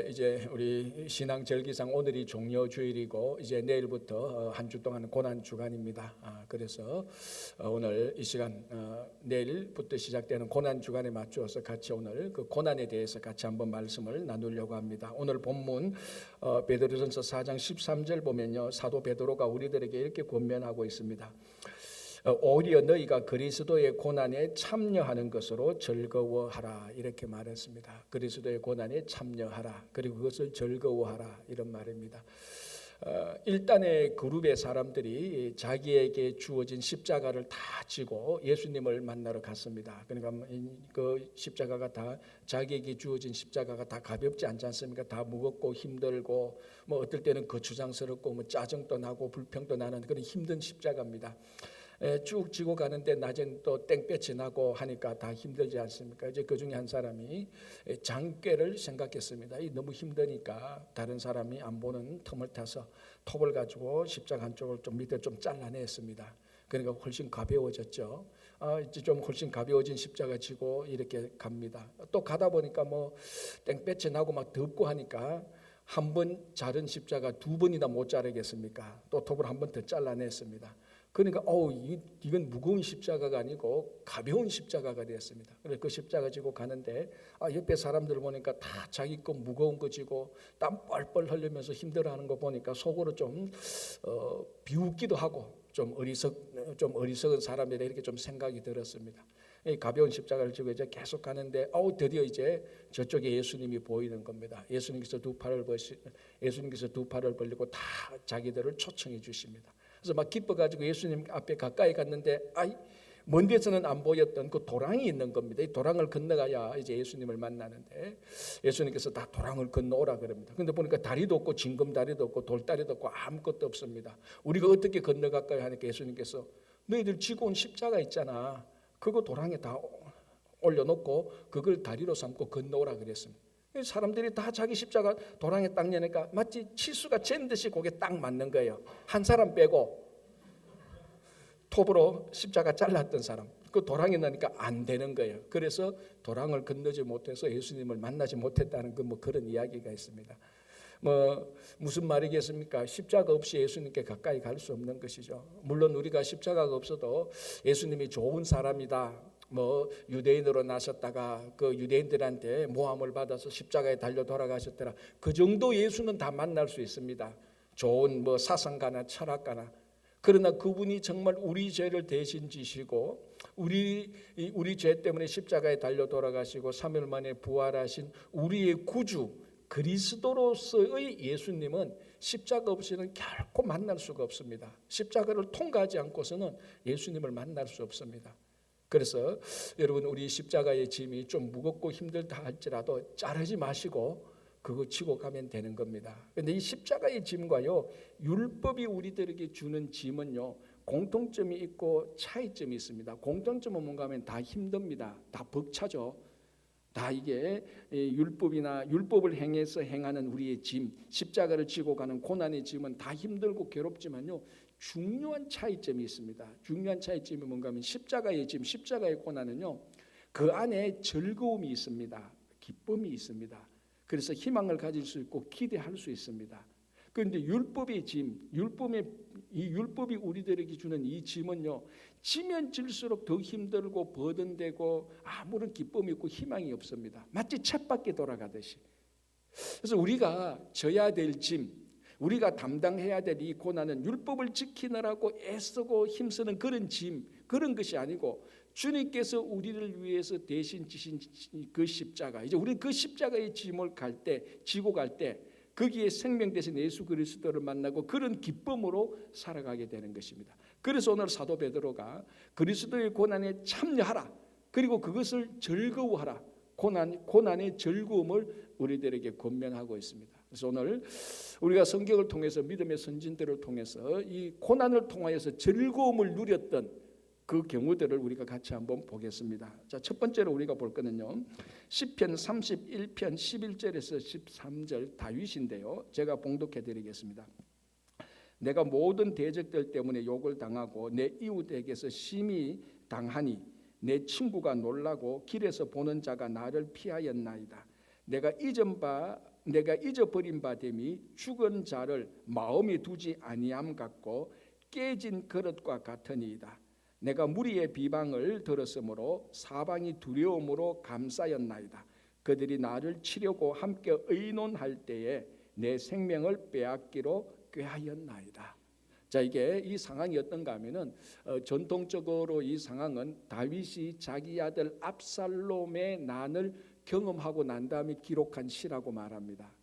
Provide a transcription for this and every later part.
이제 우리 신앙 절기상 오늘이 종려 주일이고 이제 내일부터 한 주 동안 고난 주간입니다. 그래서 오늘 이 시간 내일부터 시작되는 고난 주간에 맞추어서 같이 오늘 그 고난에 대해서 같이 한번 말씀을 나누려고 합니다. 오늘 본문 베드로전서 4장 13절 보면요, 사도 베드로가 우리들에게 이렇게 권면하고 있습니다. 오히려 너희가 그리스도의 고난에 참여하는 것으로 즐거워하라, 이렇게 말했습니다. 그리스도의 고난에 참여하라, 그리고 그것을 즐거워하라, 이런 말입니다. 일단의 그룹의 사람들이 자기에게 주어진 십자가를 다 지고 예수님을 만나러 갔습니다. 그러니까 그 십자가가 다, 자기에게 주어진 십자가가 다 가볍지 않지 않습니까? 다 무겁고 힘들고 뭐 어떨 때는 거추장스럽고 뭐 짜증도 나고 불평도 나는 그런 힘든 십자가입니다. 쭉 지고 가는데 낮엔 또 땡볕이 나고 하니까 다 힘들지 않습니까? 이제 그 중에 한 사람이 장꾀를 생각했습니다. 너무 힘드니까 다른 사람이 안 보는 틈을 타서 톱을 가지고 십자가 한쪽을 좀 밑에 좀 잘라냈습니다. 그러니까 훨씬 가벼워졌죠. 이제 좀 훨씬 가벼워진 십자가 지고 이렇게 갑니다. 또 가다 보니까 뭐 땡볕이 나고 막 덥고 하니까 한 번 자른 십자가 두 번이나 못 자르겠습니까? 또 톱을 한 번 더 잘라냈습니다. 그러니까 이건 무거운 십자가가 아니고 가벼운 십자가가 되었습니다. 그래서 그 십자가 지고 가는데 옆에 사람들 보니까 다 자기 거 무거운 거 지고 땀 뻘뻘 흘리면서 힘들어하는 거 보니까 속으로 좀 비웃기도 하고 좀 어리석은 사람이라 이렇게 좀 생각이 들었습니다. 이 가벼운 십자가를 지고 이제 계속 가는데 드디어 이제 저쪽에 예수님이 보이는 겁니다. 예수님께서 두 팔을 벌리고 다 자기들을 초청해 주십니다. 그래서 막 기뻐가지고 예수님 앞에 가까이 갔는데 먼 데서는 안 보였던 그 도랑이 있는 겁니다. 이 도랑을 건너가야 이제 예수님을 만나는데 예수님께서 다 도랑을 건너오라 그럽니다. 그런데 보니까 다리도 없고 징검다리도 없고 돌다리도 없고 아무것도 없습니다. 우리가 어떻게 건너갈까요 하니까 예수님께서 너희들 지고 온 십자가 있잖아, 그거 도랑에 다 올려놓고 그걸 다리로 삼고 건너오라 그랬습니다. 사람들이 다 자기 십자가 도랑에 딱 내니까 마치 치수가 잰 듯이 거기에 딱 맞는 거예요. 한 사람 빼고 톱으로 십자가 잘랐던 사람, 그 도랑에 넣으니까 안 되는 거예요. 그래서 도랑을 건너지 못해서 예수님을 만나지 못했다는 그런 이야기가 있습니다. 무슨 말이겠습니까? 십자가 없이 예수님께 가까이 갈 수 없는 것이죠. 물론 우리가 십자가가 없어도 예수님이 좋은 사람이다, 유대인으로 나셨다가 그 유대인들한테 모함을 받아서 십자가에 달려 돌아가셨더라, 그 정도 예수는 다 만날 수 있습니다. 좋은 사상가나 철학가나. 그러나 그분이 정말 우리 죄를 대신 지시고 우리 죄 때문에 십자가에 달려 돌아가시고 3일 만에 부활하신 우리의 구주 그리스도로서의 예수님은 십자가 없이는 결코 만날 수가 없습니다. 십자가를 통과하지 않고서는 예수님을 만날 수 없습니다. 그래서 여러분, 우리 십자가의 짐이 좀 무겁고 힘들다 할지라도 자르지 마시고 그거 지고 가면 되는 겁니다. 그런데 이 십자가의 짐과요, 율법이 우리들에게 주는 짐은요, 공통점이 있고 차이점이 있습니다. 공통점은 뭔가 하면 다 힘듭니다. 다 벅차죠. 다 이게 율법을 행해서 행하는 우리의 짐, 십자가를 지고 가는 고난의 짐은 다 힘들고 괴롭지만요, 중요한 차이점이 있습니다. 중요한 차이점이 뭔가 하면 십자가의 짐, 십자가의 고난은요, 그 안에 즐거움이 있습니다. 기쁨이 있습니다. 그래서 희망을 가질 수 있고 기대할 수 있습니다. 그런데 율법의 짐, 율법이 우리들에게 주는 이 짐은요, 지면 질수록 더 힘들고 버든되고 아무런 기쁨이 없고 희망이 없습니다. 마치 쳇바퀴 돌아가듯이. 그래서 우리가 져야 될 짐, 우리가 담당해야 될 이 고난은 율법을 지키느라고 애쓰고 힘쓰는 그런 짐, 그런 것이 아니고 주님께서 우리를 위해서 대신 지신 그 십자가, 이제 우리 그 십자가의 짐을 지고 갈 때 거기에 생명 대신 예수 그리스도를 만나고 그런 기쁨으로 살아가게 되는 것입니다. 그래서 오늘 사도 베드로가 그리스도의 고난에 참여하라, 그리고 그것을 즐거워하라, 고난의 즐거움을 우리들에게 권면하고 있습니다. 그래서 오늘 우리가 성경을 통해서 믿음의 선진들을 통해서 이 고난을 통하여서 즐거움을 누렸던 그 경우들을 우리가 같이 한번 보겠습니다. 자, 첫 번째로 우리가 볼 거는요, 시편 31편 11절에서 13절 다윗인데요, 제가 봉독해 드리겠습니다. 내가 모든 대적들 때문에 욕을 당하고 내 이웃에게서 심히 당하니 내 친구가 놀라고 길에서 보는 자가 나를 피하였나이다. 내가 잊어버린 바 됨이 죽은 자를 마음에 두지 아니함 같고 깨진 그릇과 같으니이다. 내가 무리의 비방을 들었으므로 사방이 두려움으로 감싸였나이다. 그들이 나를 치려고 함께 의논할 때에 내 생명을 빼앗기로 꾀하였나이다. 자, 이게 이 상황이 어떤가 하면은 전통적으로 이 상황은 다윗이 자기 아들 압살롬의 난을 경험하고 난 다음에 기록한 시라고 말합니다.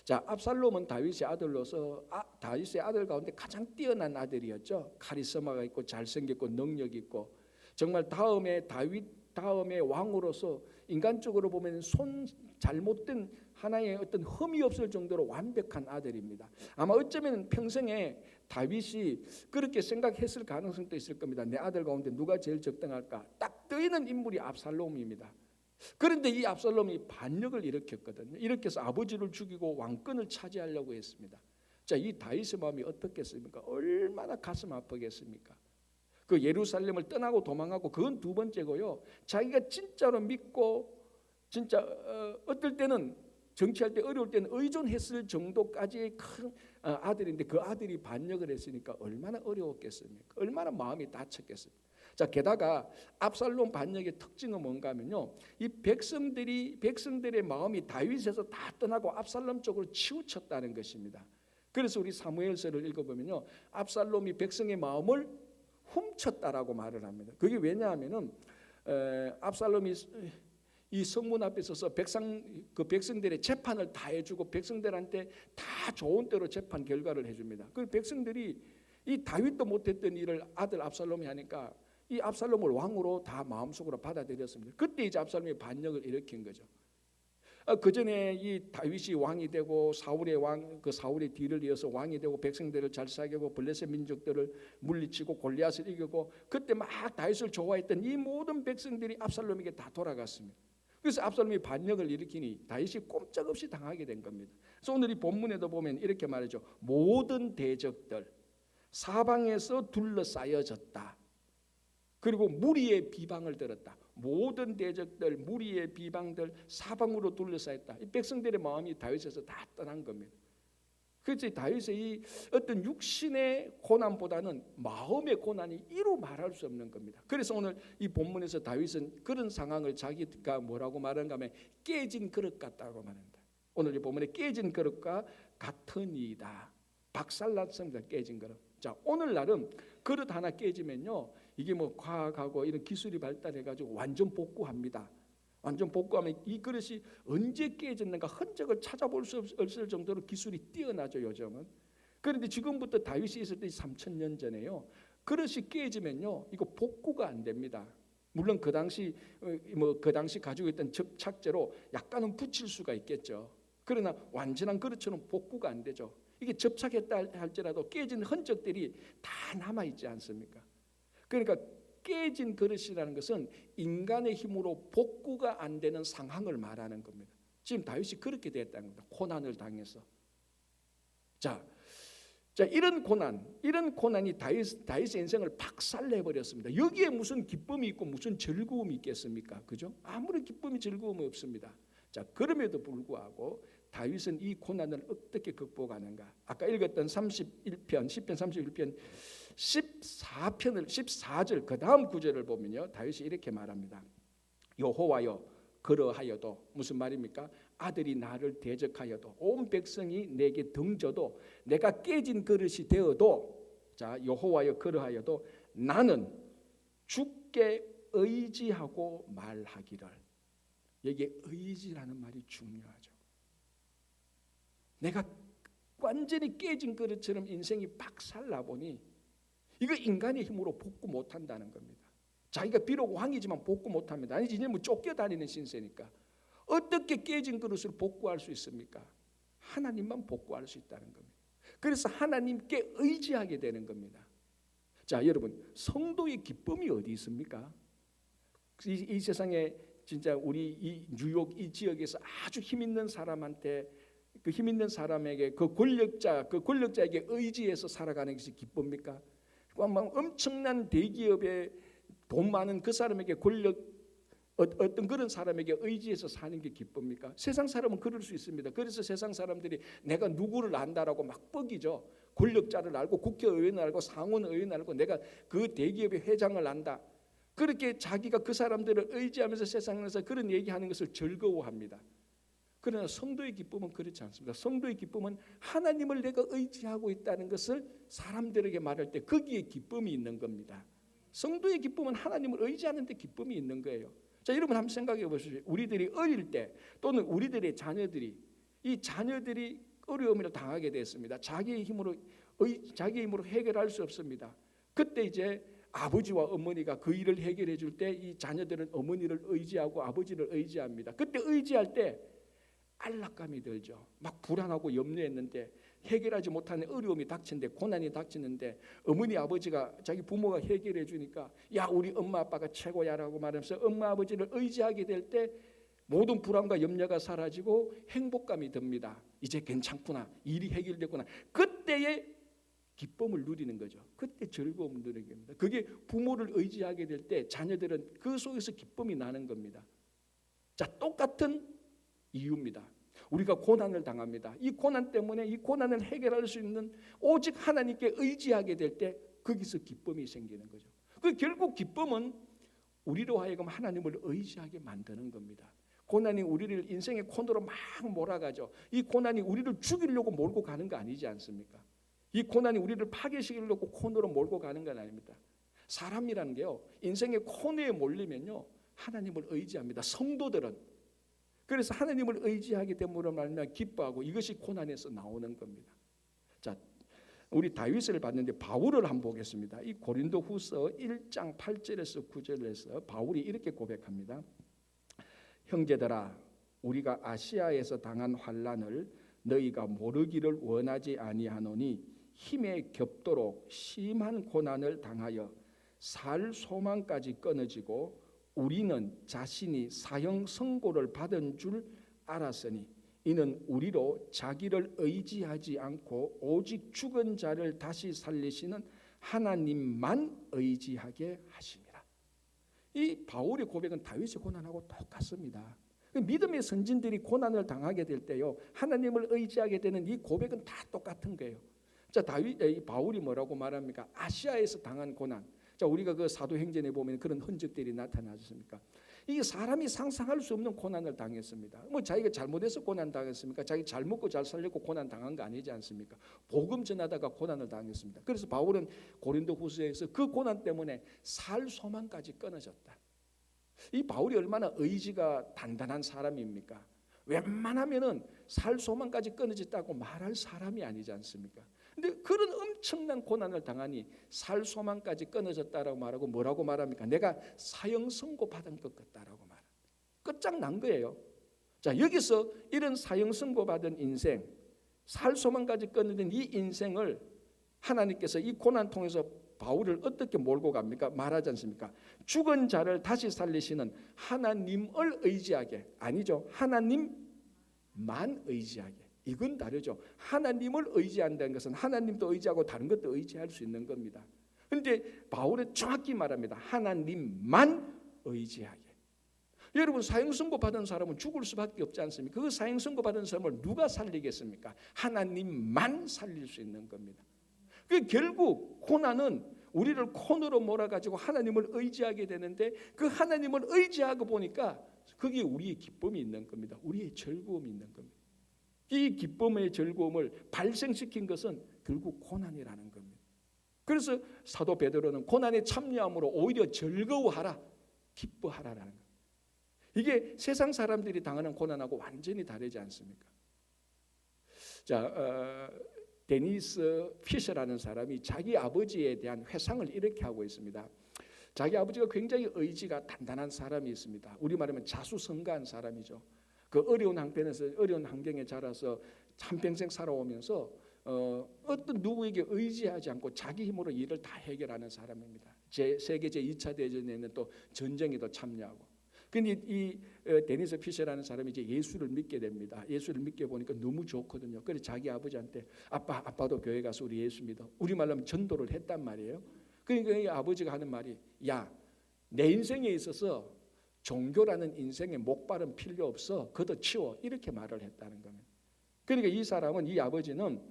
자, 압살롬은 다윗의 아들로서 다윗의 아들 가운데 가장 뛰어난 아들이었죠. 카리스마가 있고 잘생겼고 능력 있고 정말 다윗 다음에 왕으로서 인간적으로 보면 잘못된 하나의 어떤 흠이 없을 정도로 완벽한 아들입니다. 아마 어쩌면 평생에 다윗이 그렇게 생각했을 가능성도 있을 겁니다. 내 아들 가운데 누가 제일 적당할까? 딱 뜨이는 인물이 압살롬입니다. 그런데 이 압살롬이 반역을 일으켰거든요. 이렇게 해서 아버지를 죽이고 왕권을 차지하려고 했습니다. 자, 이 다윗의 마음이 어떻겠습니까? 얼마나 가슴 아프겠습니까? 그 예루살렘을 떠나고 도망하고 그건 두 번째고요. 자기가 진짜로 믿고 진짜 어떨 때는 정치할 때 어려울 때는 의존했을 정도까지의 큰 아들인데 그 아들이 반역을 했으니까 얼마나 어려웠겠습니까? 얼마나 마음이 다쳤겠습니까? 자, 게다가 압살롬 반역의 특징은 뭔가 하면요, 이 백성들의 마음이 다윗에서 다 떠나고 압살롬 쪽으로 치우쳤다는 것입니다. 그래서 우리 사무엘서를 읽어보면요, 압살롬이 백성의 마음을 훔쳤다라고 말을 합니다. 그게 왜냐하면은 압살롬이 이 성문 앞에 서서 백성들의 재판을 다 해주고 백성들한테 다 좋은 대로 재판 결과를 해줍니다. 그 백성들이 이 다윗도 못했던 일을 아들 압살롬이 하니까 이 압살롬을 왕으로 다 마음속으로 받아들였습니다. 그때 이제 압살롬이 반역을 일으킨 거죠. 그 전에 이 다윗이 왕이 되고 사울의 뒤를 이어서 왕이 되고 백성들을 잘 사귀고 블레셋 민족들을 물리치고 골리앗을 이기고 그때 막 다윗을 좋아했던 이 모든 백성들이 압살롬에게 다 돌아갔습니다. 그래서 압살롬이 반역을 일으키니 다윗이 꼼짝없이 당하게 된 겁니다. 그래서 오늘 이 본문에도 보면 이렇게 말하죠. 모든 대적들 사방에서 둘러싸여졌다. 그리고 무리의 비방을 들었다. 모든 대적들, 무리의 비방들 사방으로 둘러싸였다. 이 백성들의 마음이 다윗에서 다 떠난 겁니다. 그래서 다윗의 이 어떤 육신의 고난보다는 마음의 고난이 이루 말할 수 없는 겁니다. 그래서 오늘 이 본문에서 다윗은 그런 상황을 자기가 뭐라고 말하는가 하면 깨진 그릇 같다고 말합니다. 오늘 이 본문에 깨진 그릇과 같으니이다. 박살났습니다. 깨진 그릇. 자, 오늘날은 그릇 하나 깨지면요, 이게 뭐 과학하고 이런 기술이 발달해가지고 완전 복구합니다. 완전 복구하면 이 그릇이 언제 깨졌는가 흔적을 찾아볼 수 없을 정도로 기술이 뛰어나죠, 요즘은. 그런데 지금부터 다윗이 있을 때 3000년 전에요, 그릇이 깨지면요, 이거 복구가 안 됩니다. 물론 그 당시 가지고 있던 접착제로 약간은 붙일 수가 있겠죠. 그러나 완전한 그릇처럼 복구가 안 되죠. 이게 접착했다 할지라도 깨진 흔적들이 다 남아 있지 않습니까? 그러니까 깨진 그릇이라는 것은 인간의 힘으로 복구가 안 되는 상황을 말하는 겁니다. 지금 다윗이 그렇게 됐다는 겁니다. 고난을 당해서. 자, 이런 고난이 다윗의 인생을 박살내버렸습니다. 여기에 무슨 기쁨이 있고 무슨 즐거움이 있겠습니까? 그죠? 아무런 기쁨이 즐거움이 없습니다. 자, 그럼에도 불구하고 다윗은 이 고난을 어떻게 극복하는가? 아까 읽었던 31편, 시편 31편 14절 그 다음 구절을 보면요, 다윗이 이렇게 말합니다. 여호와여, 그러하여도 무슨 말입니까? 아들이 나를 대적하여도 온 백성이 내게 등져도 내가 깨진 그릇이 되어도, 자, 여호와여 그러하여도 나는 주께 의지하고 말하기를. 여기에 의지라는 말이 중요하죠. 내가 완전히 깨진 그릇처럼 인생이 박살나 보니 이거 인간의 힘으로 복구 못한다는 겁니다. 자기가 비록 왕이지만 복구 못합니다. 아니, 이제 뭐 쫓겨다니는 신세니까 어떻게 깨진 그릇을 복구할 수 있습니까? 하나님만 복구할 수 있다는 겁니다. 그래서 하나님께 의지하게 되는 겁니다. 자, 여러분, 성도의 기쁨이 어디 있습니까? 이 세상에 진짜 우리 이 뉴욕 이 지역에서 아주 힘 있는 사람한테, 그 힘 있는 사람에게, 그 권력자에게 의지해서 살아가는 것이 기쁩니까? 엄청난 대기업에 돈 많은 그 사람에게 권력 어떤 그런 사람에게 의지해서 사는 게 기쁩니까? 세상 사람은 그럴 수 있습니다. 그래서 세상 사람들이 내가 누구를 안다라고 막 뻑이죠. 권력자를 알고 국회의원을 알고 상원의원을 알고 내가 그 대기업의 회장을 안다. 그렇게 자기가 그 사람들을 의지하면서 세상에서 그런 얘기하는 것을 즐거워합니다. 그러나 성도의 기쁨은 그렇지 않습니다. 성도의 기쁨은 하나님을 내가 의지하고 있다는 것을 사람들에게 말할 때 거기에 기쁨이 있는 겁니다. 성도의 기쁨은 하나님을 의지하는 데 기쁨이 있는 거예요. 자, 여러분 한번 생각해 보십시오. 우리들이 어릴 때 또는 우리들의 자녀들이 이 자녀들이 어려움을 당하게 됐습니다. 자기의 힘으로 해결할 수 없습니다. 그때 이제 아버지와 어머니가 그 일을 해결해 줄 때 이 자녀들은 어머니를 의지하고 아버지를 의지합니다. 그때 의지할 때 안락감이 들죠. 막 불안하고 염려했는데 해결하지 못하는 어려움이 닥치는데 고난이 닥치는데 어머니 아버지가 자기 부모가 해결해 주니까 야 우리 엄마 아빠가 최고야라고 말하면서 엄마 아버지를 의지하게 될 때 모든 불안과 염려가 사라지고 행복감이 듭니다. 이제 괜찮구나. 일이 해결됐구나. 그때의 기쁨을 누리는 거죠. 그때 즐거움을 누리는 겁니다. 그게 부모를 의지하게 될 때 자녀들은 그 속에서 기쁨이 나는 겁니다. 자, 똑같은 이유입니다. 우리가 고난을 당합니다. 이 고난 때문에 이 고난을 해결할 수 있는 오직 하나님께 의지하게 될 때 거기서 기쁨이 생기는 거죠. 그 결국 기쁨은 우리로 하여금 하나님을 의지하게 만드는 겁니다. 고난이 우리를 인생의 코너로 막 몰아가죠. 이 고난이 우리를 죽이려고 몰고 가는 거 아니지 않습니까? 이 고난이 우리를 파괴시키려고 코너로 몰고 가는 건 아닙니다. 사람이라는 게요, 인생의 코너에 몰리면요 하나님을 의지합니다. 성도들은 그래서 하나님을 의지하게 됨으로 말미암아 기뻐하고 이것이 고난에서 나오는 겁니다. 자, 우리 다윗을 봤는데 바울을 한번 보겠습니다. 이 고린도후서 1장 8절에서 9절에서 바울이 이렇게 고백합니다. 형제들아, 우리가 아시아에서 당한 환난을 너희가 모르기를 원하지 아니하노니 힘에 겹도록 심한 고난을 당하여 살 소망까지 끊어지고 우리는 자신이 사형 선고를 받은 줄 알았으니 이는 우리로 자기를 의지하지 않고 오직 죽은 자를 다시 살리시는 하나님만 의지하게 하심이라. 이 바울의 고백은 다윗의 고난하고 똑같습니다. 믿음의 선진들이 고난을 당하게 될 때요 하나님을 의지하게 되는 이 고백은 다 똑같은 거예요. 자, 바울이 뭐라고 말합니까? 아시아에서 당한 고난. 자, 우리가 그 사도행전에 보면 그런 흔적들이 나타나셨습니까? 이게 사람이 상상할 수 없는 고난을 당했습니다. 뭐 자기가 잘못해서 고난 당했습니까? 자기 잘 먹고 잘 살려고 고난 당한 거 아니지 않습니까? 복음 전하다가 고난을 당했습니다. 그래서 바울은 고린도후서에서 그 고난 때문에 살 소망까지 끊어졌다. 이 바울이 얼마나 의지가 단단한 사람입니까? 웬만하면은 살 소망까지 끊어졌다고 말할 사람이 아니지 않습니까? 근데 그런 엄청난 고난을 당하니 살 소망까지 끊어졌다라고 말하고 뭐라고 말합니까? 내가 사형 선고 받은 것 같다라고 말합니다. 끝장난 거예요. 자, 여기서 이런 사형 선고 받은 인생, 살 소망까지 끊어진 이 인생을 하나님께서 이 고난 통해서 바울을 어떻게 몰고 갑니까? 말하지 않습니까? 죽은 자를 다시 살리시는 하나님을 의지하게, 아니죠, 하나님만 의지하게. 이건 다르죠. 하나님을 의지한다는 것은 하나님도 의지하고 다른 것도 의지할 수 있는 겁니다. 그런데 바울은 정확히 말합니다. 하나님만 의지하게. 여러분, 사형 선고 받은 사람은 죽을 수밖에 없지 않습니까? 그 사형 선고 받은 사람을 누가 살리겠습니까? 하나님만 살릴 수 있는 겁니다. 그 결국 고난은 우리를 코너로 몰아가지고 하나님을 의지하게 되는데 그 하나님을 의지하고 보니까 거기에 우리의 기쁨이 있는 겁니다. 우리의 즐거움이 있는 겁니다. 이 기쁨의 즐거움을 발생시킨 것은 결국 고난이라는 겁니다. 그래서 사도 베드로는 고난에 참여함으로 오히려 즐거워하라, 기뻐하라라는 겁니다. 이게 세상 사람들이 당하는 고난하고 완전히 다르지 않습니까? 자, 데니스 피셔라는 사람이 자기 아버지에 대한 회상을 이렇게 하고 있습니다. 자기 아버지가 굉장히 의지가 단단한 사람이 있습니다. 우리 말하면 자수성가한 사람이죠. 그 어려운 환경에 자라서 한평생 살아오면서 어떤 누구에게 의지하지 않고 자기 힘으로 일을 다 해결하는 사람입니다. 세계 제2차 대전에는 또 전쟁에도 참여하고. 근데 이 데니스 피셔라는 사람이 이제 예수를 믿게 됩니다. 예수를 믿게 보니까 너무 좋거든요. 그래서 자기 아버지한테 아빠도 교회 가서 우리 예수 믿어. 우리말로 하면 전도를 했단 말이에요. 그러니까 이 아버지가 하는 말이, 야, 내 인생에 있어서 종교라는 인생의 목발은 필요 없어. 걷어치워. 이렇게 말을 했다는 겁니다. 그러니까 이 사람은, 이 아버지는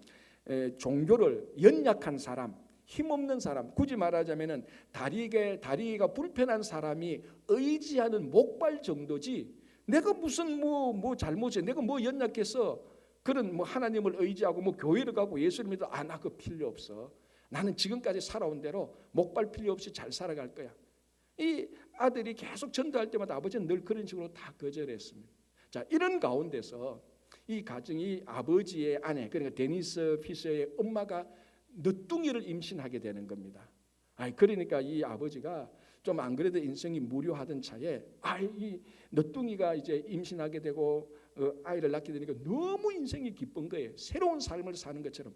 종교를, 연약한 사람, 힘없는 사람, 굳이 말하자면은 다리가 불편한 사람이 의지하는 목발 정도지, 내가 무슨 뭐 잘못해, 내가 뭐 연약해서 그런 뭐 하나님을 의지하고 뭐 교회를 가고 예수를 믿어, 나 그거 필요 없어. 나는 지금까지 살아온 대로 목발 필요 없이 잘 살아갈 거야. 이 아들이 계속 전도할 때마다 아버지는 늘 그런 식으로 다 거절했습니다. 자, 이런 가운데서 이 가정이 아버지의 아내, 그러니까 데니스 피셔의 엄마가 늦둥이를 임신하게 되는 겁니다. 그러니까 이 아버지가 좀 안 그래도 인생이 무료하던 차에 이 늦둥이가 이제 임신하게 되고 아이를 낳게 되니까 너무 인생이 기쁜 거예요. 새로운 삶을 사는 것처럼.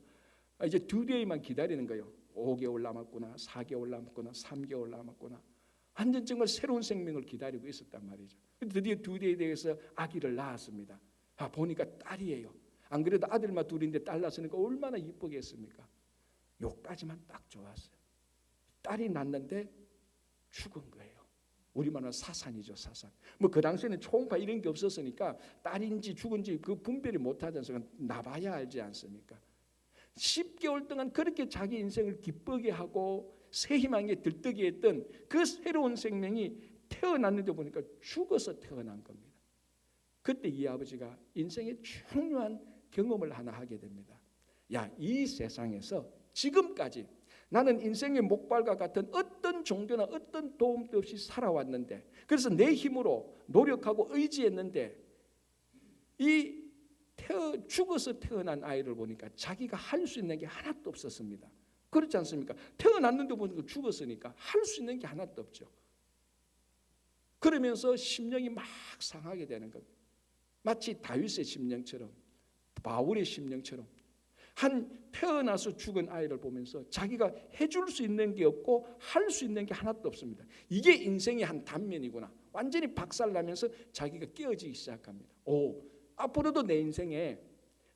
이제 2대만 기다리는 거예요. 5개월 남았구나, 4개월 남았구나, 3개월 남았구나. 완전 정말 새로운 생명을 기다리고 있었단 말이죠. 드디어 2대에 대해서 아기를 낳았습니다. 보니까 딸이에요. 안 그래도 아들만 둘인데 딸 낳았으니까 얼마나 이쁘겠습니까? 요까지만 딱 좋았어요. 딸이 낳는데 죽은 거예요. 우리말로 사산이죠, 사산. 뭐 그 당시에는 초음파 이런 게 없었으니까 딸인지 죽은지 그 분별이 못하지 않습니까? 나봐야 알지 않습니까? 10개월 동안 그렇게 자기 인생을 기쁘게 하고 새 희망에 들뜨게 했던 그 새로운 생명이 태어났는데 보니까 죽어서 태어난 겁니다. 그때 이 아버지가 인생의 중요한 경험을 하나 하게 됩니다. 이 세상에서 지금까지 나는 인생의 목발과 같은 어떤 종교나 어떤 도움도 없이 살아왔는데, 그래서 내 힘으로 노력하고 의지했는데 죽어서 태어난 아이를 보니까 자기가 할 수 있는 게 하나도 없었습니다. 그렇지 않습니까? 태어났는데 보니까 죽었으니까 할 수 있는 게 하나도 없죠. 그러면서 심령이 막 상하게 되는 겁니다. 마치 다윗의 심령처럼, 바울의 심령처럼 태어나서 죽은 아이를 보면서 자기가 해줄 수 있는 게 없고 할 수 있는 게 하나도 없습니다. 이게 인생의 한 단면이구나. 완전히 박살나면서 자기가 깨어지기 시작합니다. 앞으로도 내 인생에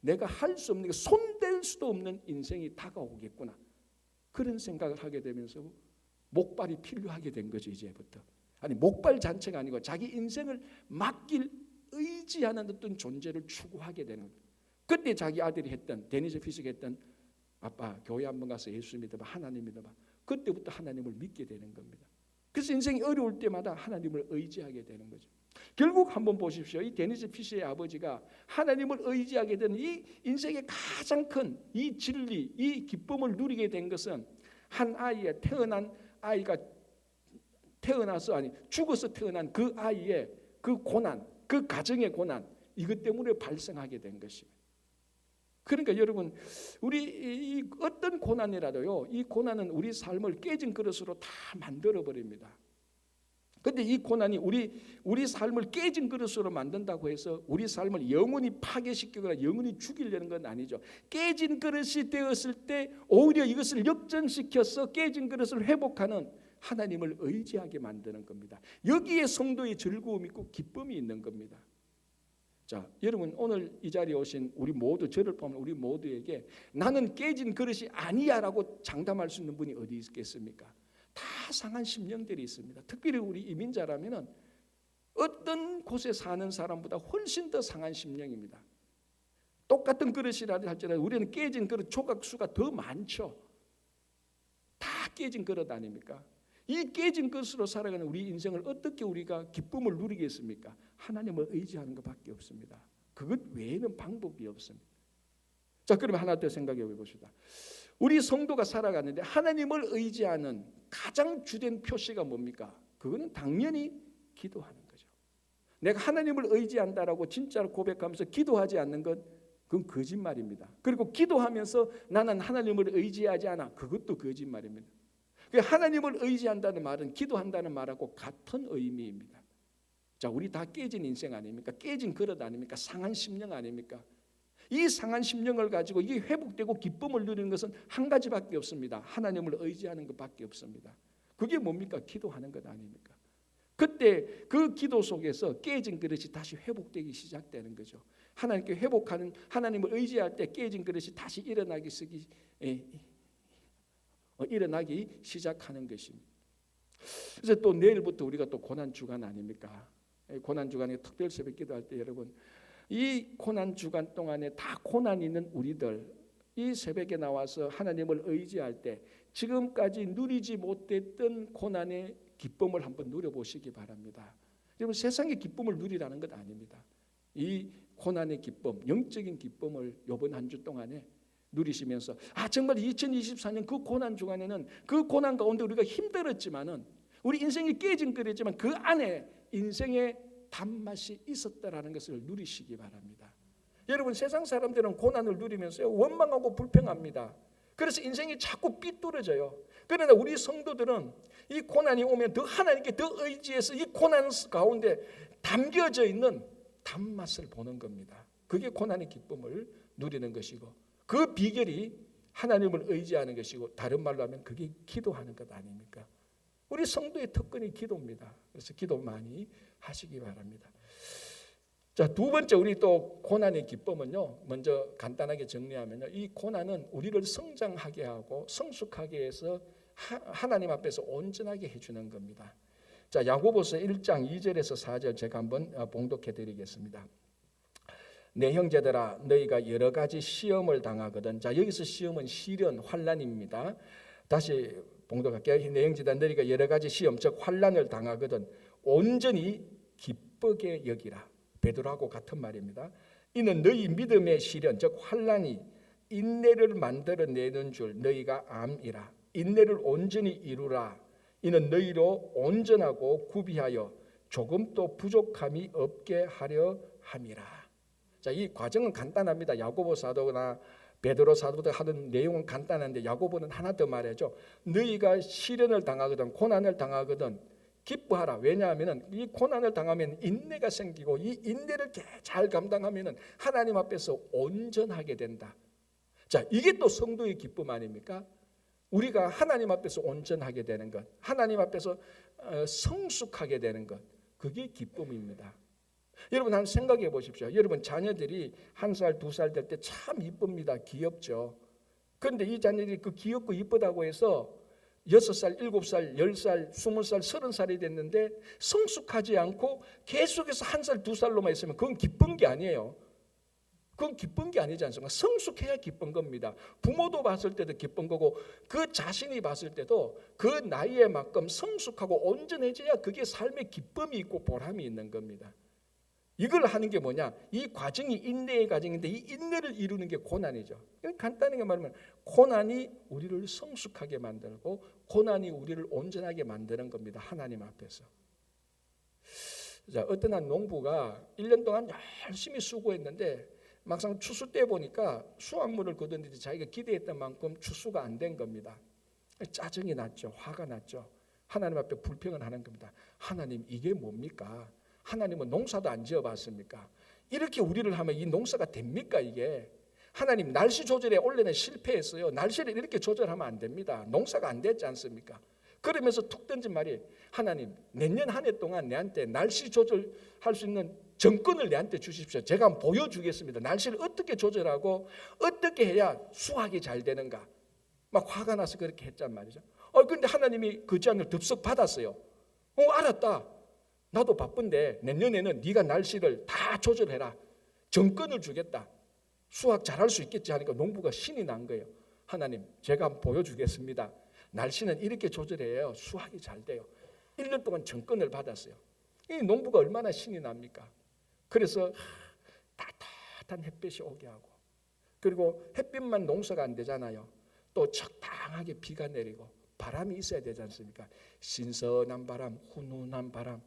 내가 할 수 없는 게, 손댈 수도 없는 인생이 다가오겠구나. 그런 생각을 하게 되면서 목발이 필요하게 된 거죠. 이제부터. 목발 잔치가 아니고 자기 인생을 맡길 의지하는 어떤 존재를 추구하게 되는 거예요. 그때 자기 아들이 했던, 데니스 피셔가 했던, 아빠 교회 한번 가서 예수 믿어봐, 하나님 믿어봐. 그때부터 하나님을 믿게 되는 겁니다. 그래서 인생이 어려울 때마다 하나님을 의지하게 되는 거죠. 결국 한번 보십시오. 이 데니스 피셔의 아버지가 하나님을 의지하게 되는 이 인생의 가장 큰 이 진리, 이 기쁨을 누리게 된 것은 한 아이의 태어난 아이가 죽어서 태어난 그 아이의 그 고난, 그 가정의 고난, 이것 때문에 발생하게 된 것입니다. 그러니까 여러분, 우리 어떤 고난이라도요, 이 고난은 우리 삶을 깨진 그릇으로 다 만들어 버립니다. 근데 이 고난이 우리 삶을 깨진 그릇으로 만든다고 해서 우리 삶을 영원히 파괴시키거나 영원히 죽이려는 건 아니죠. 깨진 그릇이 되었을 때 오히려 이것을 역전시켜서 깨진 그릇을 회복하는 하나님을 의지하게 만드는 겁니다. 여기에 성도의 즐거움이 있고 기쁨이 있는 겁니다. 자, 여러분, 오늘 이 자리에 오신 우리 모두, 저를 포함한 우리 모두에게 나는 깨진 그릇이 아니야라고 장담할 수 있는 분이 어디 있겠습니까? 다 상한 심령들이 있습니다. 특별히 우리 이민자라면 어떤 곳에 사는 사람보다 훨씬 더 상한 심령입니다. 똑같은 그릇이라 할지라도 우리는 깨진 그릇 조각수가 더 많죠. 다 깨진 그릇 아닙니까? 이 깨진 것으로 살아가는 우리 인생을 어떻게 우리가 기쁨을 누리겠습니까? 하나님을 의지하는 것밖에 없습니다. 그것 외에는 방법이 없습니다. 자, 그러면 하나 더 생각해 봅시다. 우리 성도가 살아가는데 하나님을 의지하는 가장 주된 표시가 뭡니까? 그거는 당연히 기도하는 거죠. 내가 하나님을 의지한다라고 진짜로 고백하면서 기도하지 않는 건 그건 거짓말입니다. 그리고 기도하면서 나는 하나님을 의지하지 않아, 그것도 거짓말입니다. 하나님을 의지한다는 말은 기도한다는 말하고 같은 의미입니다. 자, 우리 다 깨진 인생 아닙니까? 깨진 그릇 아닙니까? 상한 심령 아닙니까? 이 상한 심령을 가지고 이게 회복되고 기쁨을 누리는 것은 한 가지밖에 없습니다. 하나님을 의지하는 것밖에 없습니다. 그게 뭡니까? 기도하는 것 아닙니까? 그때 그 기도 속에서 깨진 그릇이 다시 회복되기 시작되는 거죠. 하나님께 회복하는, 하나님을 의지할 때 깨진 그릇이 다시 일어나기 시작하는 것입니다. 그래서 또 내일부터 우리가 또 고난 주간 아닙니까? 고난 주간에 특별 새벽 기도할 때 여러분, 이 고난 주간 동안에 다 고난 있는 우리들, 이 새벽에 나와서 하나님을 의지할 때 지금까지 누리지 못했던 고난의 기쁨을 한번 누려보시기 바랍니다. 여러분, 세상의 기쁨을 누리라는 것 아닙니다. 이 고난의 기쁨, 영적인 기쁨을 이번 한 주 동안에 누리시면서 정말 2024년 그 고난 주간에는 그 고난 가운데 우리가 힘들었지만은 우리 인생이 깨진 거랬지만 그 안에 인생의 단맛이 있었다라는 것을 누리시기 바랍니다. 여러분, 세상 사람들은 고난을 누리면서 원망하고 불평합니다. 그래서 인생이 자꾸 삐뚤어져요. 그러나 우리 성도들은 이 고난이 오면 더 하나님께 더 의지해서 이 고난 가운데 담겨져 있는 단맛을 보는 겁니다. 그게 고난의 기쁨을 누리는 것이고, 그 비결이 하나님을 의지하는 것이고, 다른 말로 하면 그게 기도하는 것 아닙니까? 우리 성도의 특권이 기도입니다. 그래서 기도 많이 하시기 바랍니다. 자, 두 번째 우리 또 고난의 기쁨은요, 먼저 간단하게 정리하면요, 이 고난은 우리를 성장하게 하고 성숙하게 해서 하나님 앞에서 온전하게 해주는 겁니다. 자, 야고보서 1장 2절에서 4절 제가 한번 봉독해 드리겠습니다. 내 형제들아, 너희가 여러 가지 시험을 당하거든. 자, 여기서 시험은 시련, 환난입니다. 다시 봉독할게요. 내 형제들아, 너희가 여러 가지 시험, 즉 환난을 당하거든 온전히 기쁘게 여기라. 베드로하고 같은 말입니다. 이는 너희 믿음의 시련, 즉 환난이 인내를 만들어내는 줄 너희가 암이라. 인내를 온전히 이루라. 이는 너희로 온전하고 구비하여 조금도 부족함이 없게 하려 함이라. 자, 이 과정은 간단합니다. 야고보 사도나 베드로 사도들 하는 내용은 간단한데 야고보는 하나 더 말해줘. 너희가 시련을 당하거든, 고난을 당하거든 기뻐하라. 왜냐하면 이 고난을 당하면 인내가 생기고, 이 인내를 잘 감당하면 하나님 앞에서 온전하게 된다. 자, 이게 또 성도의 기쁨 아닙니까? 우리가 하나님 앞에서 온전하게 되는 것, 하나님 앞에서 성숙하게 되는 것, 그게 기쁨입니다. 여러분, 한번 생각해 보십시오. 여러분, 자녀들이 1살, 2살 될 때 참 이쁩니다. 귀엽죠. 그런데 이 자녀들이 그 귀엽고 이쁘다고 해서 6살, 7살, 10살, 20살, 30살이 됐는데 성숙하지 않고 계속해서 1살, 2살로만 있으면 그건 기쁜 게 아니에요. 그건 기쁜 게 아니지 않습니까? 성숙해야 기쁜 겁니다. 부모도 봤을 때도 기쁜 거고, 그 자신이 봤을 때도 그 나이에 만큼 성숙하고 온전해져야 그게 삶의 기쁨이 있고 보람이 있는 겁니다. 이걸 하는 게 뭐냐? 이 과정이 인내의 과정인데 이 인내를 이루는 게 고난이죠. 간단하게 말하면 고난이 우리를 성숙하게 만들고 고난이 우리를 온전하게 만드는 겁니다. 하나님 앞에서. 자, 어떤 한 농부가 1년 동안 열심히 수고했는데 막상 추수 때 보니까 수확물을 거뒀는데 자기가 기대했던 만큼 추수가 안 된 겁니다. 짜증이 났죠. 화가 났죠. 하나님 앞에 불평을 하는 겁니다. 하나님, 이게 뭡니까? 하나님은 농사도 안 지어봤습니까? 이렇게 우리를 하면 이 농사가 됩니까? 이게 하나님, 날씨 조절에 원래는 실패했어요. 날씨를 이렇게 조절하면 안 됩니다. 농사가 안 됐지 않습니까? 그러면서 툭 던진 말이, 하나님, 내년 한 해 동안 내한테 날씨 조절할 수 있는 정권을 내한테 주십시오. 제가 한번 보여주겠습니다. 날씨를 어떻게 조절하고 어떻게 해야 수확이 잘 되는가. 막 화가 나서 그렇게 했단 말이죠. 그런데 하나님이 그 제안을 덥석 받았어요. 알았다. 나도 바쁜데 내년에는 네가 날씨를 다 조절해라. 정권을 주겠다. 수확 잘할 수 있겠지 하니까 농부가 신이 난 거예요. 하나님, 제가 한번 보여주겠습니다. 날씨는 이렇게 조절해야 수확이 잘 돼요. 1년 동안 정권을 받았어요. 이 농부가 얼마나 신이 납니까? 그래서 따뜻한 햇빛이 오게 하고, 그리고 햇빛만 농사가 안 되잖아요. 또 적당하게 비가 내리고 바람이 있어야 되지 않습니까? 신선한 바람, 훈훈한 바람,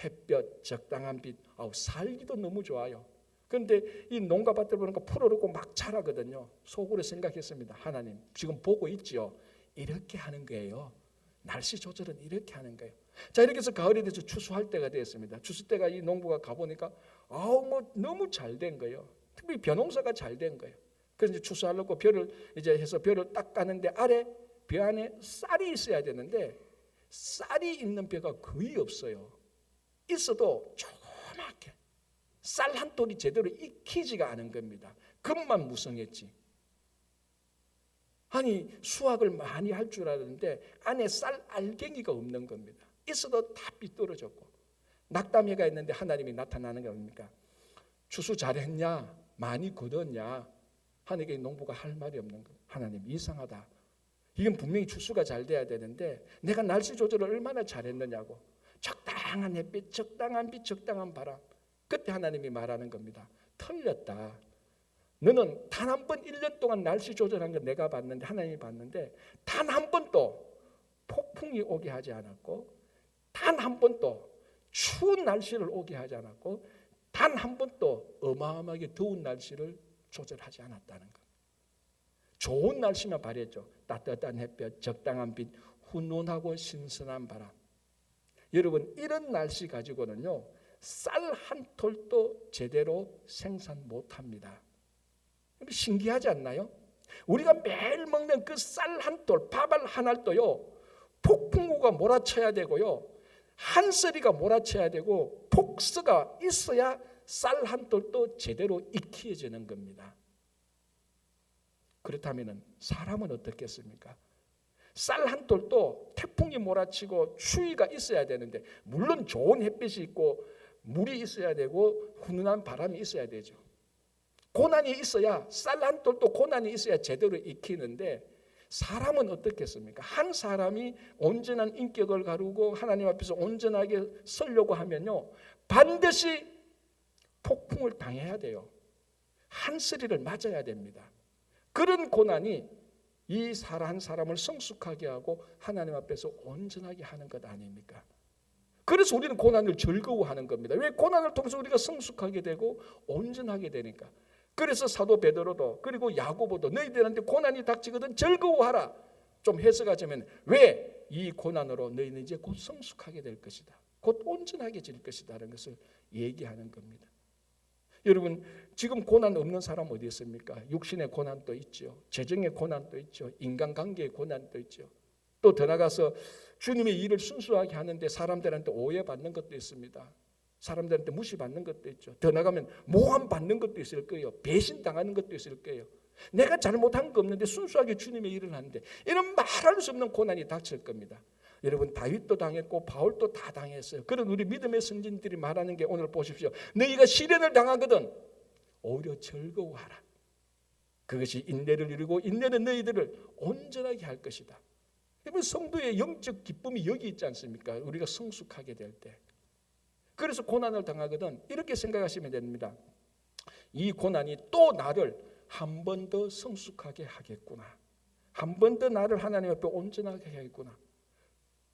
햇볕, 적당한 빛, 살기도 너무 좋아요. 그런데 이 농가밭을 보니까 푸르르고 막 자라거든요. 속으로 생각했습니다. 하나님, 지금 보고 있지요? 이렇게 하는 거예요. 날씨 조절은 이렇게 하는 거예요. 자, 이렇게 해서 가을이 돼서 추수할 때가 되었습니다. 추수 때가 이 농부가 가보니까 너무 잘 된 거예요. 특히 벼농사가 잘 된 거예요. 그래서 이제 추수하려고 벼를 이제 해서 벼를 딱 까는데 벼 안에 쌀이 있어야 되는데 쌀이 있는 벼가 거의 없어요. 있어도 조그맣게 쌀 한 톨이 제대로 익히지가 않은 겁니다. 겉만 무성했지. 아니 수확을 많이 할 줄 알았는데 안에 쌀 알갱이가 없는 겁니다. 있어도 다 삐뚤어졌고 낙담해가 있는데 하나님이 나타나는 게 뭡니까? 추수 잘했냐? 많이 거뒀냐? 하나님께 농부가 할 말이 없는 거예요. 하나님 이상하다. 이건 분명히 추수가 잘 돼야 되는데 내가 날씨 조절을 얼마나 잘했느냐고. 적당한 햇빛, 적당한 빛, 적당한 바람. 그때 하나님이 말하는 겁니다. 틀렸다. 너는 단 한 번 1년 동안 날씨 조절한 거 내가 봤는데 하나님이 봤는데 단 한 번도 폭풍이 오게 하지 않았고 단 한 번도 추운 날씨를 오게 하지 않았고 단 한 번도 어마어마하게 더운 날씨를 조절하지 않았다는 것. 좋은 날씨만 발휘했죠. 따뜻한 햇볕, 적당한 빛, 훈훈하고 신선한 바람. 여러분 이런 날씨 가지고는요 쌀 한 톨도 제대로 생산 못합니다. 신기하지 않나요? 우리가 매일 먹는 그 쌀 한 톨, 밥알 한 알도요 폭풍우가 몰아쳐야 되고요 한서리가 몰아쳐야 되고 폭스가 있어야 쌀 한 톨도 제대로 익혀지는 겁니다. 그렇다면 사람은 어떻겠습니까? 쌀 한 톨도 태풍이 몰아치고 추위가 있어야 되는데 물론 좋은 햇빛이 있고 물이 있어야 되고 훈훈한 바람이 있어야 되죠. 고난이 있어야 쌀 한 톨도 고난이 있어야 제대로 익히는데 사람은 어떻겠습니까? 한 사람이 온전한 인격을 가르고 하나님 앞에서 온전하게 서려고 하면요 반드시 폭풍을 당해야 돼요. 한스리를 맞아야 됩니다. 그런 고난이 이 한 사람을 성숙하게 하고 하나님 앞에서 온전하게 하는 것 아닙니까? 그래서 우리는 고난을 즐거워하는 겁니다. 왜? 고난을 통해서 우리가 성숙하게 되고 온전하게 되니까. 그래서 사도 베드로도 그리고 야고보도 너희들한테 고난이 닥치거든 즐거워하라. 좀 해석하자면 왜? 이 고난으로 너희는 이제 곧 성숙하게 될 것이다. 곧 온전하게 질 것이다라는 것을 얘기하는 겁니다. 여러분 지금 고난 없는 사람 어디 있습니까? 육신의 고난도 있죠. 재정의 고난도 있죠. 인간관계의 고난도 있죠. 또 더 나가서 주님의 일을 순수하게 하는데 사람들한테 오해받는 것도 있습니다. 사람들한테 무시받는 것도 있죠. 더 나가면 모함받는 것도 있을 거예요. 배신당하는 것도 있을 거예요. 내가 잘못한 거 없는데 순수하게 주님의 일을 하는데 이런 말할 수 없는 고난이 닥칠 겁니다. 여러분 다윗도 당했고 바울도 다 당했어요. 그런 우리 믿음의 선진들이 말하는 게 오늘 보십시오. 너희가 시련을 당하거든 오히려 즐거워하라. 그것이 인내를 이루고 인내는 너희들을 온전하게 할 것이다. 여러분 성도의 영적 기쁨이 여기 있지 않습니까? 우리가 성숙하게 될 때. 그래서 고난을 당하거든 이렇게 생각하시면 됩니다. 이 고난이 또 나를 한 번 더 성숙하게 하겠구나. 한 번 더 나를 하나님 앞에 온전하게 하겠구나.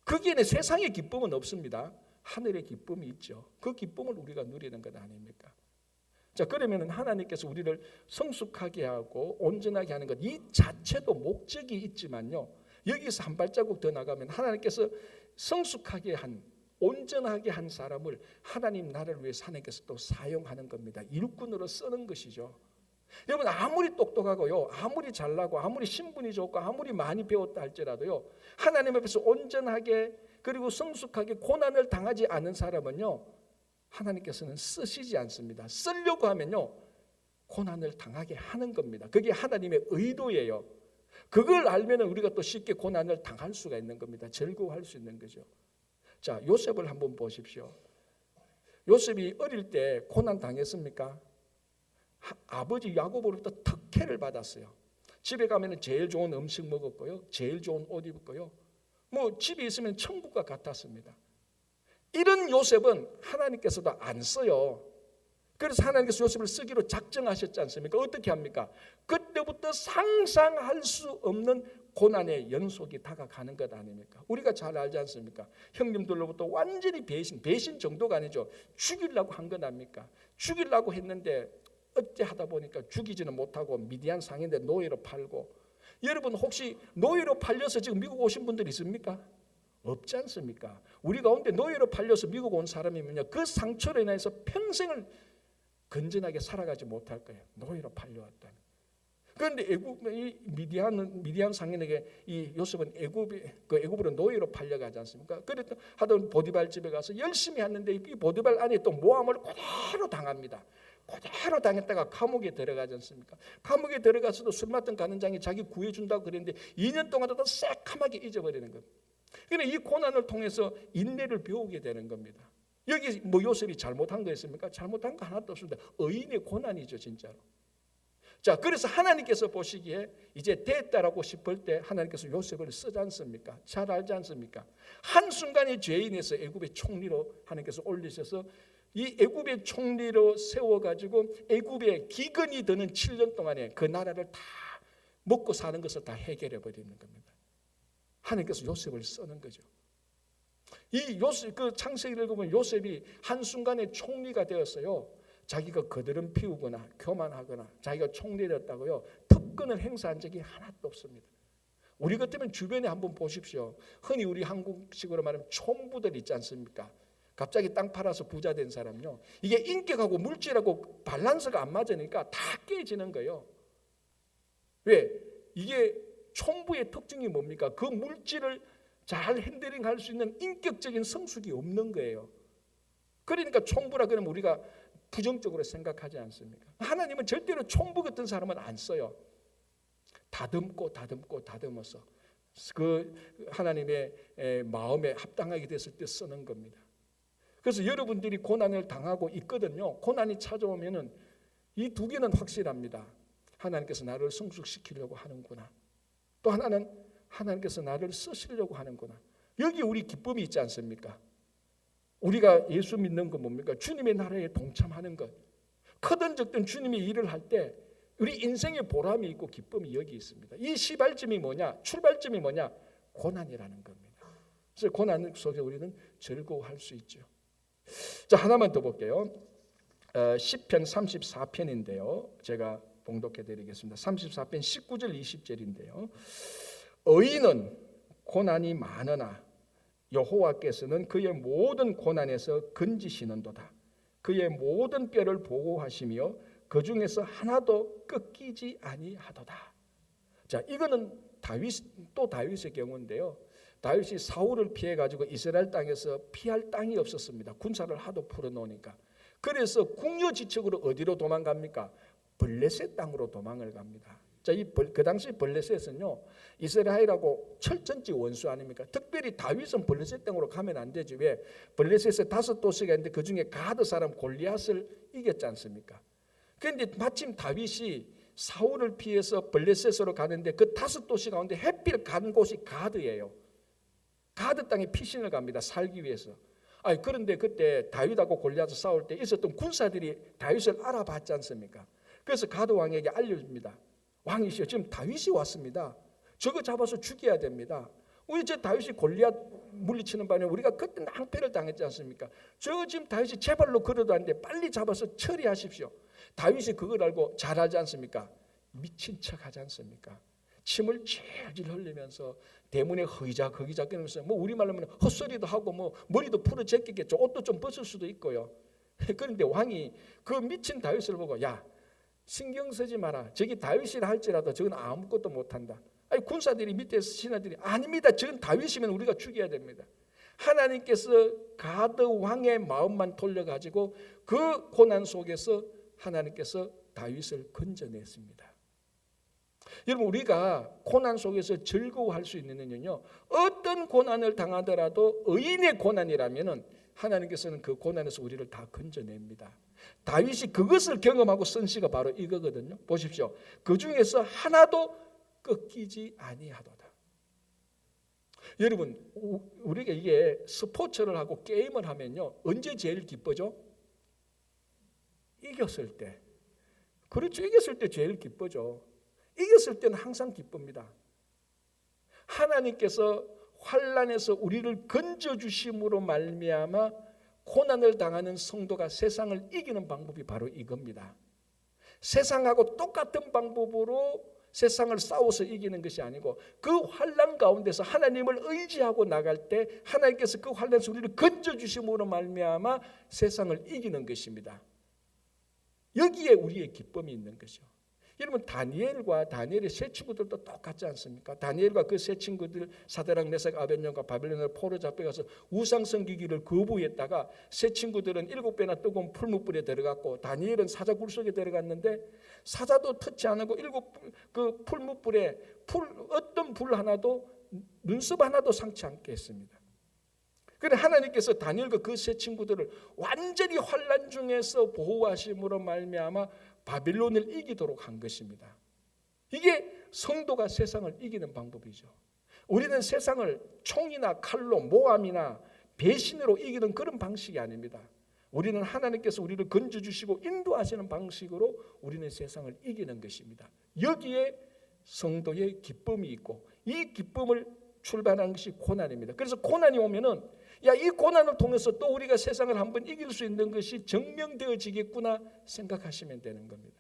거기에는 세상의 기쁨은 없습니다. 하늘의 기쁨이 있죠. 그 기쁨을 우리가 누리는 것 아닙니까? 자, 그러면 하나님께서 우리를 성숙하게 하고 온전하게 하는 것 이 자체도 목적이 있지만요. 여기서 한 발자국 더 나가면 하나님께서 성숙하게 한 온전하게 한 사람을 하나님 나라를 위해서 하나님께서 또 사용하는 겁니다. 일꾼으로 쓰는 것이죠. 여러분 아무리 똑똑하고요 아무리 잘나고 아무리 신분이 좋고 아무리 많이 배웠다 할지라도요 하나님 앞에서 온전하게 그리고 성숙하게 고난을 당하지 않은 사람은요 하나님께서는 쓰시지 않습니다. 쓰려고 하면요 고난을 당하게 하는 겁니다. 그게 하나님의 의도예요. 그걸 알면 우리가 또 쉽게 고난을 당할 수가 있는 겁니다. 즐거워할 수 있는 거죠. 자, 요셉을 한번 보십시오. 요셉이 어릴 때 고난 당했습니까? 아버지 야고보로부터 특혜를 받았어요. 집에 가면 제일 좋은 음식 먹었고요. 제일 좋은 옷 입었고요. 뭐 집에 있으면 천국과 같았습니다. 이런 요셉은 하나님께서도 안 써요. 그래서 하나님께서 요셉을 쓰기로 작정하셨지 않습니까? 어떻게 합니까? 그때부터 상상할 수 없는 고난의 연속이 다가가는 것 아닙니까? 우리가 잘 알지 않습니까? 형님들로부터 완전히 배신 정도가 아니죠. 죽이려고 한 건 아닙니까? 죽이려고 했는데 어째 하다 보니까 죽이지는 못하고 미디안 상인데 노예로 팔고. 여러분 혹시 노예로 팔려서 지금 미국 오신 분들 있습니까? 없지 않습니까? 우리 가운데 노예로 팔려서 미국 온 사람이면요 그 상처로 인해서 평생을 건전하게 살아가지 못할 거예요. 노예로 팔려왔다니. 그런데 이 미디안 상인에게 이 요셉은 애굽으로 노예로 팔려가지 않습니까? 그랬더니 하던 보디발 집에 가서 열심히 했는데 이 보디발 안에 또 모함을 그대로 당합니다. 그대로 당했다가 감옥에 들어가지 않습니까? 감옥에 들어가서도 술 맡던 가는장이 자기 구해준다고 그랬는데 2년 동안도 새카맣게 잊어버리는 겁니다. 그러니까 이 고난을 통해서 인내를 배우게 되는 겁니다. 여기 뭐 요셉이 잘못한 거 있습니까? 잘못한 거 하나도 없습니다. 의인의 고난이죠, 진짜로. 자, 그래서 하나님께서 보시기에 이제 됐다라고 싶을 때 하나님께서 요셉을 쓰지 않습니까? 잘 알지 않습니까? 한순간에 죄인에서 애굽의 총리로 하나님께서 올리셔서 이 애굽의 총리로 세워가지고 애굽의 기근이 드는 7년 동안에 그 나라를 다 먹고 사는 것을 다 해결해 버리는 겁니다. 하나님께서 요셉을 쓰는 거죠. 이 요셉, 그 창세기를 보면 요셉이 한순간에 총리가 되었어요. 자기가 거드름 피우거나 교만하거나 자기가 총리였다고요 특권을 행사한 적이 하나도 없습니다. 우리 같으면 주변에 한번 보십시오. 흔히 우리 한국식으로 말하면 촌부들 있지 않습니까? 갑자기 땅 팔아서 부자 된 사람요. 이게 인격하고 물질하고 밸런스가 안 맞으니까 다 깨지는 거예요. 왜? 이게 촌부의 특징이 뭡니까? 그 물질을 잘 핸들링할 수 있는 인격적인 성숙이 없는 거예요. 그러니까 촌부라 그러면 우리가 부정적으로 생각하지 않습니까? 하나님은 절대로 촌부 같은 사람은 안 써요. 다듬어서 그 하나님의 마음에 합당하게 됐을 때 쓰는 겁니다. 그래서 여러분들이 고난을 당하고 있거든요. 고난이 찾아오면은 이 두 개는 확실합니다. 하나님께서 나를 성숙시키려고 하는구나. 또 하나는 하나님께서 나를 쓰시려고 하는구나. 여기 우리 기쁨이 있지 않습니까? 우리가 예수 믿는 건 뭡니까? 주님의 나라에 동참하는 것. 크든 적든 주님이 일을 할 때 우리 인생의 보람이 있고 기쁨이 여기 있습니다. 이 시발점이 뭐냐? 출발점이 뭐냐? 고난이라는 겁니다. 그래서 고난 속에 우리는 즐거워할 수 있죠. 자, 하나만 더 볼게요. 시편 34편인데요. 제가 봉독해 드리겠습니다. 34편 19절 20절인데요. 의인은 고난이 많으나 여호와께서는 그의 모든 고난에서 건지시는도다. 그의 모든 뼈를 보호하시며 그 중에서 하나도 꺾이지 아니하도다. 자, 이거는 다윗의 경우인데요. 다윗이 사울을 피해 가지고 이스라엘 땅에서 피할 땅이 없었습니다. 군사를 하도 풀어놓으니까. 그래서 궁여지책으로 어디로 도망갑니까? 블레셋 땅으로 도망을 갑니다. 자, 그 당시 블레셋은요 이스라엘하고 철전지 원수 아닙니까? 특별히 다윗은 블레셋 땅으로 가면 안 되지. 왜? 블레셋에 5도시가 있는데 그 중에 가드 사람 골리앗을 이겼지 않습니까? 그런데 마침 다윗이 사울을 피해서 블레셋으로 가는데 그 5도시 가운데 해필 간 곳이 가드예요. 가드 땅에 피신을 갑니다. 살기 위해서. 그런데 그때 다윗하고 골리앗을 싸울 때 있었던 군사들이 다윗을 알아봤지 않습니까? 그래서 가드 왕에게 알려줍니다. 왕이시여, 지금 다윗이 왔습니다. 저거 잡아서 죽여야 됩니다. 우리 저 다윗이 골리앗 물리치는 바람에 우리가 그때 낭패를 당했지 않습니까? 저 지금 다윗이 제발로 걸어도 안 돼. 빨리 잡아서 처리하십시오. 다윗이 그걸 알고 잘 알지 않습니까? 미친 척 하지 않습니까? 침을 질질 흘리면서 대문에 허기작 거리면서 뭐 우리말로 하면 헛소리도 하고 뭐 머리도 풀어 제끼겠죠. 옷도 좀 벗을 수도 있고요. 그런데 왕이 그 미친 다윗을 보고 야, 신경 쓰지 마라. 저기 다윗이라 할지라도 저건 아무것도 못한다. 군사들이 밑에서 신하들이 아닙니다. 저건 다윗이면 우리가 죽여야 됩니다. 하나님께서 가드 왕의 마음만 돌려가지고 그 고난 속에서 하나님께서 다윗을 건져냈습니다. 여러분, 우리가 고난 속에서 즐거워할 수 있는 이유는요, 어떤 고난을 당하더라도 의인의 고난이라면 하나님께서는 그 고난에서 우리를 다 건져냅니다. 다윗이 그것을 경험하고 쓴 시가 바로 이거거든요. 보십시오. 그 중에서 하나도 꺾이지 아니하도다. 여러분, 우리가 이게 스포츠를 하고 게임을 하면요, 언제 제일 기쁘죠? 이겼을 때. 그렇죠. 이겼을 때 제일 기쁘죠. 이겼을 때는 항상 기쁩니다. 하나님께서 환난에서 우리를 건져주심으로 말미암아 고난을 당하는 성도가 세상을 이기는 방법이 바로 이겁니다. 세상하고 똑같은 방법으로 세상을 싸워서 이기는 것이 아니고 그 환난 가운데서 하나님을 의지하고 나갈 때 하나님께서 그 환난에서 우리를 건져주심으로 말미암아 세상을 이기는 것입니다. 여기에 우리의 기쁨이 있는 것이죠. 여러분 다니엘과 다니엘의 세 친구들도 똑같지 않습니까? 다니엘과 그 세 친구들 사드락 메삭 아벳냐고가 바벨론으로 포로 잡혀가서 우상 섬기기를 거부했다가 세 친구들은 7배나 뜨거운 풀무불에 들어갔고 다니엘은 사자 굴 속에 들어갔는데 사자도 터치 안 하고 7그 풀무불에 어떤 불 하나도 눈썹 하나도 상치 않게 했습니다. 그런데 하나님께서 다니엘과 그 세 친구들을 완전히 환난 중에서 보호하심으로 말미암아 바빌론을 이기도록 한 것입니다. 이게 성도가 세상을 이기는 방법이죠. 우리는 세상을 총이나 칼로 모함이나 배신으로 이기는 그런 방식이 아닙니다. 우리는 하나님께서 우리를 건져주시고 인도하시는 방식으로 우리는 세상을 이기는 것입니다. 여기에 성도의 기쁨이 있고 이 기쁨을 출발하는 것이 고난입니다. 그래서 고난이 오면은 이 고난을 통해서 또 우리가 세상을 한번 이길 수 있는 것이 증명되어지겠구나 생각하시면 되는 겁니다.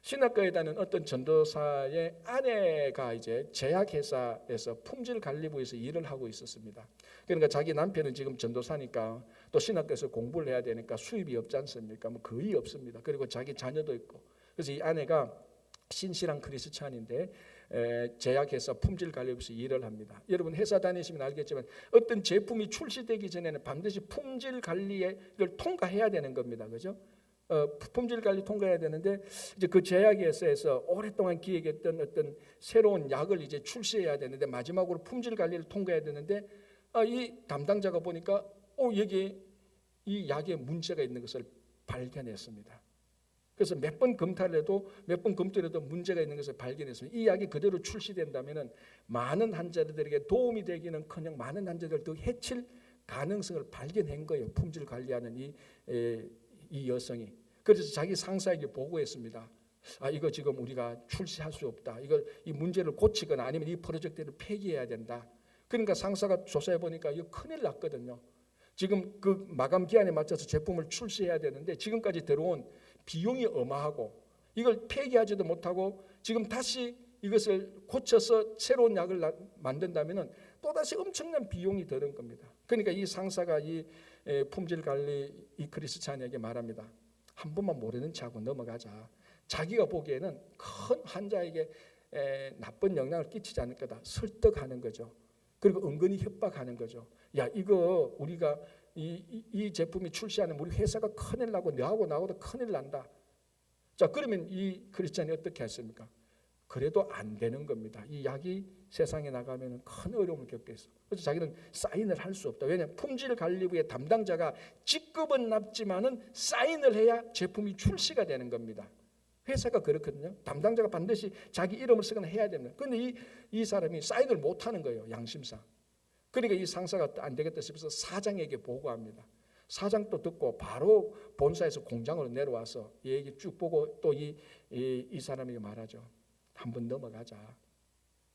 신학교에 다니는 어떤 전도사의 아내가 이제 제약회사에서 품질관리부에서 일을 하고 있었습니다. 그러니까 자기 남편은 지금 전도사니까 또 신학교에서 공부를 해야 되니까 수입이 없지 않습니까? 뭐 거의 없습니다. 그리고 자기 자녀도 있고. 그래서 이 아내가 신실한 크리스찬인데 제약회사 품질관리부에서 일을 합니다. 여러분 회사 다니시면 알겠지만 어떤 제품이 출시되기 전에는 반드시 품질관리를 통과해야 되는 겁니다. 그죠? 품질관리 통과해야 되는데 이제 그 제약회사에서 오랫동안 기획했던 어떤 새로운 약을 이제 출시해야 되는데 마지막으로 품질관리를 통과해야 되는데 이 담당자가 보니까 여기 이 약에 문제가 있는 것을 발견했습니다. 그래서 몇 번 검토를 해도 문제가 있는 것을 발견했습니다. 이 약이 그대로 출시된다면 많은 환자들에게 도움이 되기는커녕 많은 환자들을 더 해칠 가능성을 발견한 거예요. 품질 관리하는 이 여성이. 그래서 자기 상사에게 보고했습니다. 이거 지금 우리가 출시할 수 없다. 이 문제를 고치거나 아니면 이 프로젝트를 폐기해야 된다. 그러니까 상사가 조사해 보니까 이거 큰일 났거든요. 지금 그 마감 기한에 맞춰서 제품을 출시해야 되는데 지금까지 들어온 비용이 어마하고 이걸 폐기하지도 못하고 지금 다시 이것을 고쳐서 새로운 약을 만든다면 또다시 엄청난 비용이 드는 겁니다. 그러니까 이 상사가 이 품질관리 이 크리스찬에게 말합니다. 한 번만 모르는 척하고 넘어가자. 자기가 보기에는 큰 환자에게 나쁜 영향을 끼치지 않을 거다. 설득하는 거죠. 그리고 은근히 협박하는 거죠. 이거 우리가 이 제품이 출시하는 우리 회사가 큰일 나고 너하고 나하고도 큰일 난다. 자, 그러면 이 크리스찬이 어떻게 했습니까? 그래도 안 되는 겁니다. 이 약이 세상에 나가면 큰 어려움을 겪겠어. 그래서 자기는 사인을 할 수 없다. 왜냐하면 품질관리부의 담당자가 직급은 낮지만은 사인을 해야 제품이 출시가 되는 겁니다. 회사가 그렇거든요. 담당자가 반드시 자기 이름을 쓰거나 해야 됩니다. 그런데 이 사람이 사인을 못하는 거예요. 양심상. 그러니까 이 상사가 안 되겠다 싶어서 사장에게 보고합니다. 사장도 듣고 바로 본사에서 공장으로 내려와서 이 얘기 쭉 보고 또 이 사람에게 말하죠. 한번 넘어가자.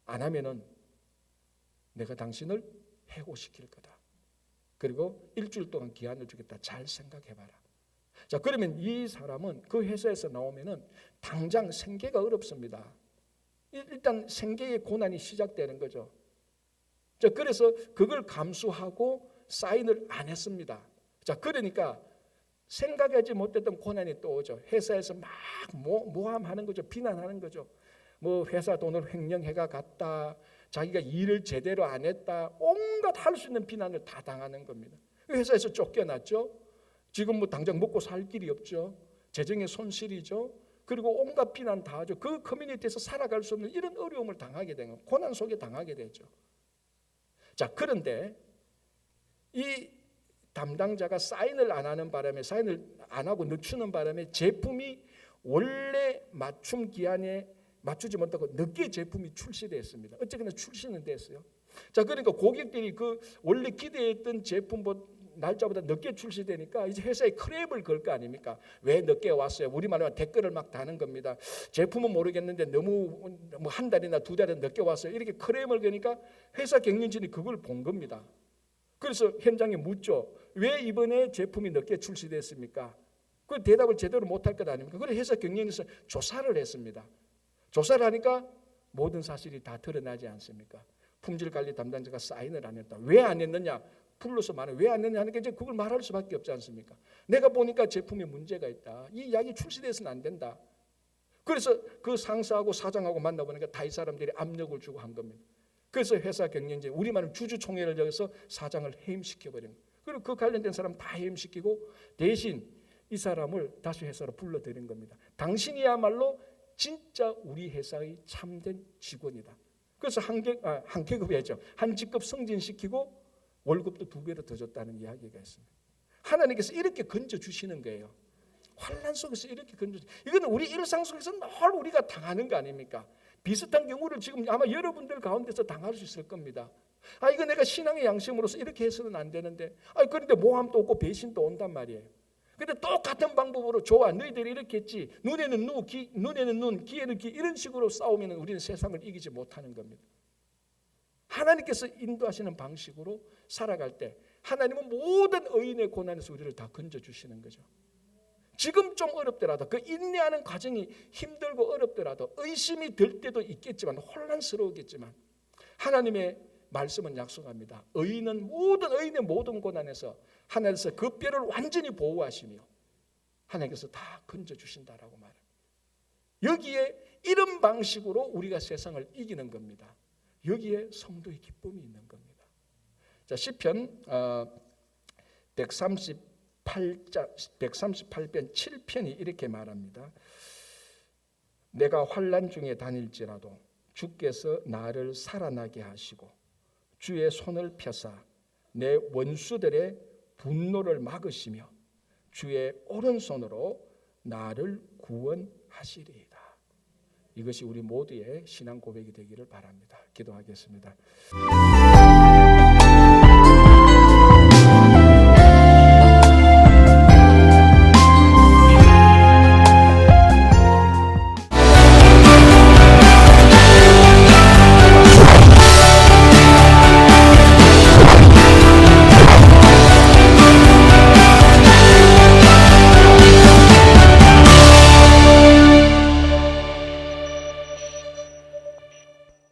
안 하면은 내가 당신을 해고시킬 거다. 그리고 일주일 동안 기한을 주겠다. 잘 생각해봐라. 자, 그러면 이 사람은 그 회사에서 나오면은 당장 생계가 어렵습니다. 일단 생계의 고난이 시작되는 거죠. 자, 그래서 그걸 감수하고 사인을 안 했습니다. 자, 그러니까 생각하지 못했던 고난이 또 오죠. 회사에서 막 모함하는 거죠. 비난하는 거죠. 뭐 회사 돈을 횡령해가 갔다. 자기가 일을 제대로 안 했다. 온갖 할 수 있는 비난을 다 당하는 겁니다. 회사에서 쫓겨났죠. 지금 뭐 당장 먹고 살 길이 없죠. 재정의 손실이죠. 그리고 온갖 비난 다 하죠. 그 커뮤니티에서 살아갈 수 없는 이런 어려움을 당하게 되는 고난 속에 당하게 되죠. 자, 그런데 이 담당자가 사인을 안 하는 바람에 사인을 안 하고 늦추는 바람에 제품이 원래 맞춤 기한에 맞추지 못하고 늦게 제품이 출시됐습니다. 어쨌거나 출시는 됐어요. 자, 그러니까 고객들이 그 원래 기대했던 제품 날짜보다 늦게 출시되니까 이제 회사에 크레임을 걸 거 아닙니까? 왜 늦게 왔어요? 우리말로 댓글을 막 다는 겁니다. 제품은 모르겠는데 너무 뭐 한 달이나 두 달이나 늦게 왔어요. 이렇게 크레임을 거니까 회사 경영진이 그걸 본 겁니다. 그래서 현장에 묻죠. 왜 이번에 제품이 늦게 출시됐습니까? 그 대답을 제대로 못할 것 아닙니까? 그래서 회사 경영에서 조사를 했습니다. 조사를 하니까 모든 사실이 다 드러나지 않습니까? 품질관리 담당자가 사인을 안 했다. 왜 안 했느냐? 불러서 말해. 왜 안 했느냐 하니까 이제 그걸 말할 수밖에 없지 않습니까? 내가 보니까 제품에 문제가 있다. 이 약이 출시돼서는 안 된다. 그래서 그 상사하고 사장하고 만나보니까 다윗 사람들이 압력을 주고 한 겁니다. 그래서 회사 경영진 우리만을 주주총회를 열어서 사장을 해임시켜버린 거예요. 그리고 그 관련된 사람 다 해임시키고 대신 이 사람을 다시 회사로 불러들인 겁니다. 당신이야말로 진짜 우리 회사의 참된 직원이다. 그래서 한 계급 했죠. 한 직급 승진시키고 월급도 2배로 더 줬다는 이야기가 있습니다. 하나님께서 이렇게 건져주시는 거예요. 환난 속에서 이렇게 건져주시는, 이거는 우리 일상 속에서 늘 우리가 당하는 거 아닙니까? 비슷한 경우를 지금 아마 여러분들 가운데서 당할 수 있을 겁니다. 이거 내가 신앙의 양심으로서 이렇게 해서는 안 되는데, 그런데 모함도 없고 배신도 온단 말이에요. 근데 똑같은 방법으로 좋아, 너희들이 이렇게 했지, 눈에는 눈, 귀에는 귀, 이런 식으로 싸우면 우리는 세상을 이기지 못하는 겁니다. 하나님께서 인도하시는 방식으로 살아갈 때 하나님은 모든 의인의 고난에서 우리를 다 건져주시는 거죠. 지금 좀 어렵더라도, 그 인내하는 과정이 힘들고 어렵더라도, 의심이 들 때도 있겠지만, 혼란스러우겠지만, 하나님의 말씀은 약속합니다. 의인은 의인의 모든 고난에서 하나님께서 그 뼈를 완전히 보호하시며 하나님께서 다 건져주신다라고 말합니다. 여기에 이런 방식으로 우리가 세상을 이기는 겁니다. 여기에 성도의 기쁨이 있는 겁니다. 자, 시편 138편 7편이 이렇게 말합니다. 내가 환난 중에 다닐지라도 주께서 나를 살아나게 하시고 주의 손을 펴사 내 원수들의 분노를 막으시며 주의 오른손으로 나를 구원하시리이다. 이것이 우리 모두의 신앙 고백이 되기를 바랍니다. 기도하겠습니다.